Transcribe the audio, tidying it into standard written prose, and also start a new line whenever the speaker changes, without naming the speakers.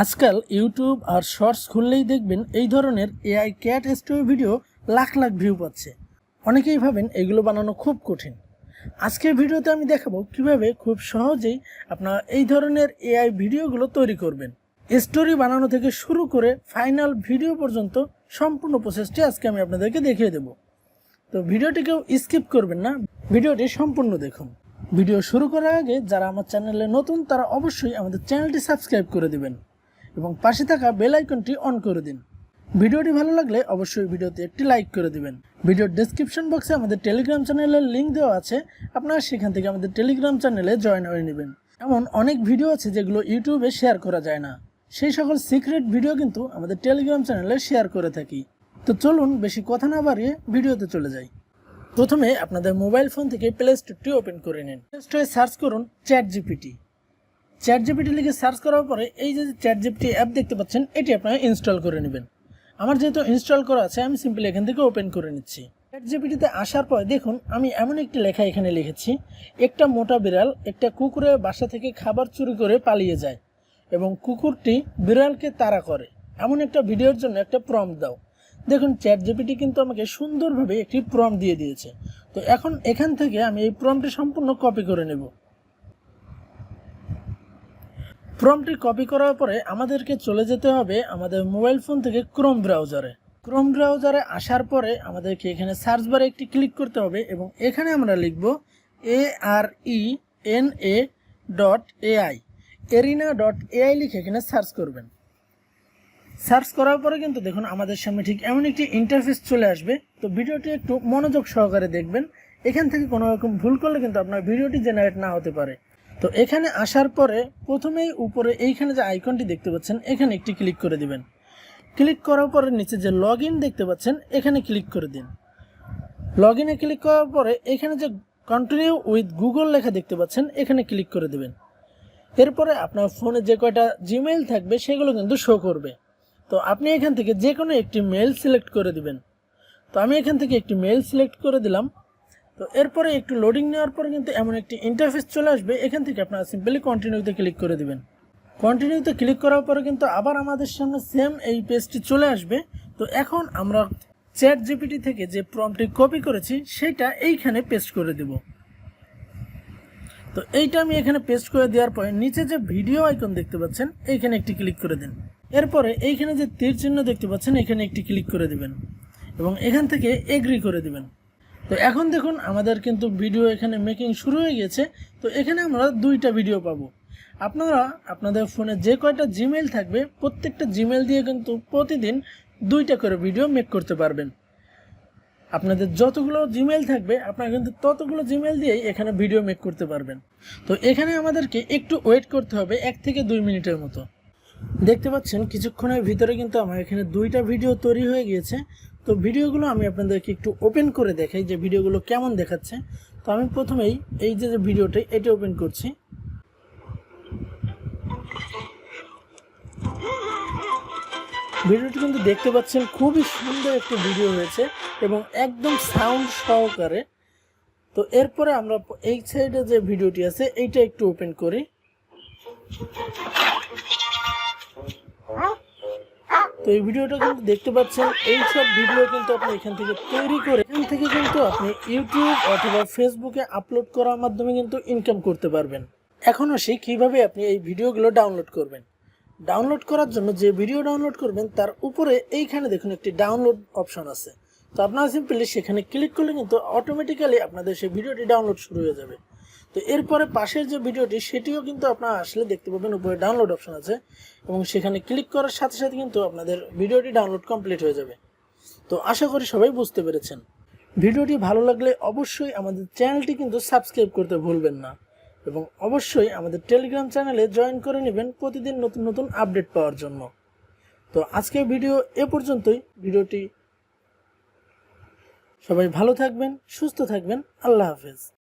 আজকাল ইউটিউব আর শর্টস খুললেই দেখবেন এই ধরনের AI cat story video lakh lakh view পাচ্ছে। অনেকেই ভাবেন এগুলো বানানো খুব কঠিন। আজকের ভিডিওতে আমি দেখাবো কিভাবে খুব সহজেই আপনারা এই ধরনের এআই ভিডিওগুলো তৈরি করবেন। স্টোরি বানানো থেকে শুরু করে ফাইনাল ভিডিও পর্যন্ত সম্পূর্ণ প্রসেসটি আজকে আমি আপনাদেরকে দেখিয়ে দেব। তো ভিডিওটি কেউ স্কিপ করবেন না, ভিডিওটি সম্পূর্ণ দেখুন। ভিডিও শুরু করার আগে যারা আমার চ্যানেলে নতুন তারা অবশ্যই আমাদের চ্যানেলটি সাবস্ক্রাইব করে দিবেন এবং পাশে থাকা বেল আইকনটি অন করে দিন। ভিডিওটি ভালো লাগলে অবশ্যই ভিডিওতে একটি লাইক করে দিবেন। ভিডিওর ডেসক্রিপশন বক্সে আমাদের টেলিগ্রাম চ্যানেলের লিঙ্ক দেওয়া আছে, আপনারা সেখান থেকে আমাদের টেলিগ্রাম চ্যানেলে জয়েন হয়ে নেবেন। এমন অনেক ভিডিও আছে যেগুলো ইউটিউবে শেয়ার করা যায় না, সেই সকল সিক্রেট ভিডিও কিন্তু আমাদের টেলিগ্রাম চ্যানেলে শেয়ার করে থাকি। তো চলুন বেশি কথা না বাড়িয়ে ভিডিওতে চলে যাই। প্রথমে আপনাদের মোবাইল ফোন থেকে প্লে স্টোরটি ওপেন করে নিন। প্লে স্টোরে সার্চ করুন চ্যাটজিপিটি। চ্যাটজিপিটি লিখে সার্চ করার পরে এই যে চ্যাটজিপিটি অ্যাপ দেখতে পাচ্ছেন, এটি আপনারা ইনস্টল করে নেবেন। আমার যেহেতু ইনস্টল করা আছে, আমি সিম্পলি এখান থেকে ওপেন করে নিচ্ছি। চ্যাটজিপিটিতে আসার পরে দেখুন আমি এমন একটি লেখা এখানে লিখেছি, একটা মোটা বিড়াল একটা কুকুরের বাসা থেকে খাবার চুরি করে পালিয়ে যায় এবং কুকুরটি বিড়ালকে তাড়া করে, এমন একটা ভিডিওর জন্য একটা প্রম্পট দাও। দেখুন চ্যাটজিপিটি কিন্তু আমাকে সুন্দরভাবে একটি প্রম্পট দিয়ে দিয়েছে। তো এখন এখান থেকে আমি এই প্রম্পটটি সম্পূর্ণ কপি করে নেব। প্রম্পটটি কপি করার পরে আমাদেরকে চলে যেতে হবে আমাদের মোবাইল ফোন থেকে ক্রোম ব্রাউজারে। ক্রোম ব্রাউজারে আসার পরে আমাদেরকে এখানে সার্চ বারে একটি ক্লিক করতে হবে এবং এখানে আমরা লিখব arena.ai arena.ai লিখে এখানে সার্চ করবেন। সার্চ করার পরে কিন্তু দেখুন আমাদের সামনে ঠিক এমন একটি ইন্টারফেস চলে আসবে। তো ভিডিওটি একটু মনোযোগ সহকারে দেখবেন, এখান থেকে কোনো রকম ভুল করলে কিন্তু আপনার ভিডিওটি জেনারেট না হতে পারে। তো এখানে আসার পরে প্রথমেই উপরে এইখানে যে আইকনটি দেখতে পাচ্ছেন, এখানে একটি ক্লিক করে দিবেন। ক্লিক করার পরে নিচে যে লগ ইন দেখতে পাচ্ছেন, এখানে ক্লিক করে দিন। লগ ইনে ক্লিক করার পরে এখানে যে কন্টিনিউ উইথ গুগল লেখা দেখতে পাচ্ছেন, এখানে ক্লিক করে দেবেন। এরপরে আপনার ফোনে যে কয়টা জিমেইল থাকবে সেগুলো কিন্তু শো করবে। তো আপনি এখান থেকে যে কোনো একটি মেল সিলেক্ট করে দিবেন। তো আমি এখান থেকে একটি মেল সিলেক্ট করে দিলাম। তো এরপরে একটু লোডিং নেওয়ার পরে কিন্তু এমন একটি ইন্টারফেস চলে আসবে, এখান থেকে আপনারা সিম্পলি কন্টিনিউতে ক্লিক করে দিবেন। কন্টিনিউতে ক্লিক করার পরে কিন্তু আবার আমাদের সামনে সেম এই পেজটি চলে আসবে। তো এখন আমরা চ্যাটজিপিটি থেকে যে প্রম্পটটি কপি করেছি সেটা এইখানে পেস্ট করে দেব। তো এইটা আমি এখানে পেস্ট করে দেওয়ার পরে নিচে যে ভিডিও আইকন দেখতে পাচ্ছেন, এইখানে একটি ক্লিক করে দিন। এরপরে এইখানে যে তীর চিহ্ন দেখতে পাচ্ছেন, এখানে একটি ক্লিক করে দিবেন এবং এখান থেকে এগ্রি করে দিবেন। তো এখন দেখুন আমাদের কিন্তু ভিডিও এখানে মেকিং শুরু হয়ে গেছে। তো এখানে আমরা দুইটা ভিডিও পাবো। আপনারা আপনাদের ফোনে যে কয়টা জিমেইল থাকবে প্রত্যেকটা জিমেইল দিয়ে কিন্তু প্রতিদিন দুইটা করে ভিডিও মেক করতে পারবেন। আপনাদের যতগুলো জিমেইল থাকবে আপনারা কিন্তু ততগুলো জিমেইল দিয়েই এখানে ভিডিও মেক করতে পারবেন। তো এখানে আমাদেরকে একটু ওয়েট করতে হবে 1 থেকে 2 মিনিটের মতো। দেখতে পাচ্ছেন কিছুক্ষণের ভিতরে কিন্তু আমার এখানে দুইটা ভিডিও তৈরি হয়ে গিয়েছে। তো ভিডিওগুলো আমি আপনাদেরকে একটু ওপেন করে দেখাই যে ভিডিওগুলো কেমন দেখাচ্ছে। তো আমি প্রথমেই এই যে ভিডিওটা এটা ওপেন করছি। ভিডিওটি কিন্তু দেখতে পাচ্ছেন খুবই সুন্দর একটি ভিডিও হয়েছে এবং একদম সাউন্ড সহকারে। তো এরপরে আমরা এই সাইডে যে ভিডিওটি আছে এইটা একটু ওপেন করি। তো এই ভিডিওটা কিন্তু দেখতে পাচ্ছেন, এই সব ভিডিও কিন্তু আপনি এখান থেকে তৈরি করে এখান থেকে কিন্তু আপনি ইউটিউব অথবা ফেসবুকে আপলোড করার মাধ্যমে কিন্তু ইনকাম করতে পারবেন। এখন আসি কিভাবে আপনি এই ভিডিওগুলো ডাউনলোড করবেন। ডাউনলোড করার জন্য যে ভিডিও ডাউনলোড করবেন তার উপরে এইখানে দেখুন একটি ডাউনলোড অপশন আছে। তো আপনারা সিম্পলি সেখানে ক্লিক করলে কিন্তু অটোমেটিক্যালি আপনাদের সেই ভিডিওটি ডাউনলোড শুরু হয়ে যাবে। তো এরপরে পাশের যে ভিডিওটি সেটিও কিন্তু আপনারা আসলে দেখতে পাবেন উপরে ডাউনলোড অপশন আছে এবং সেখানে ক্লিক করার সাথে সাথে কিন্তু আপনাদের ভিডিওটি ডাউনলোড কমপ্লিট হয়ে যাবে। তো আশা করি সবাই বুঝতে পেরেছেন। ভিডিওটি ভালো লাগলে অবশ্যই আমাদের চ্যানেলটি কিন্তু সাবস্ক্রাইব করতে ভুলবেন না এবং অবশ্যই আমাদের টেলিগ্রাম চ্যানেলে জয়েন করে নেবেন প্রতিদিন নতুন নতুন আপডেট পাওয়ার জন্য। তো আজকের ভিডিও এ পর্যন্তই। ভিডিওটি সবাই ভালো থাকবেন, সুস্থ থাকবেন। আল্লাহ হাফেজ।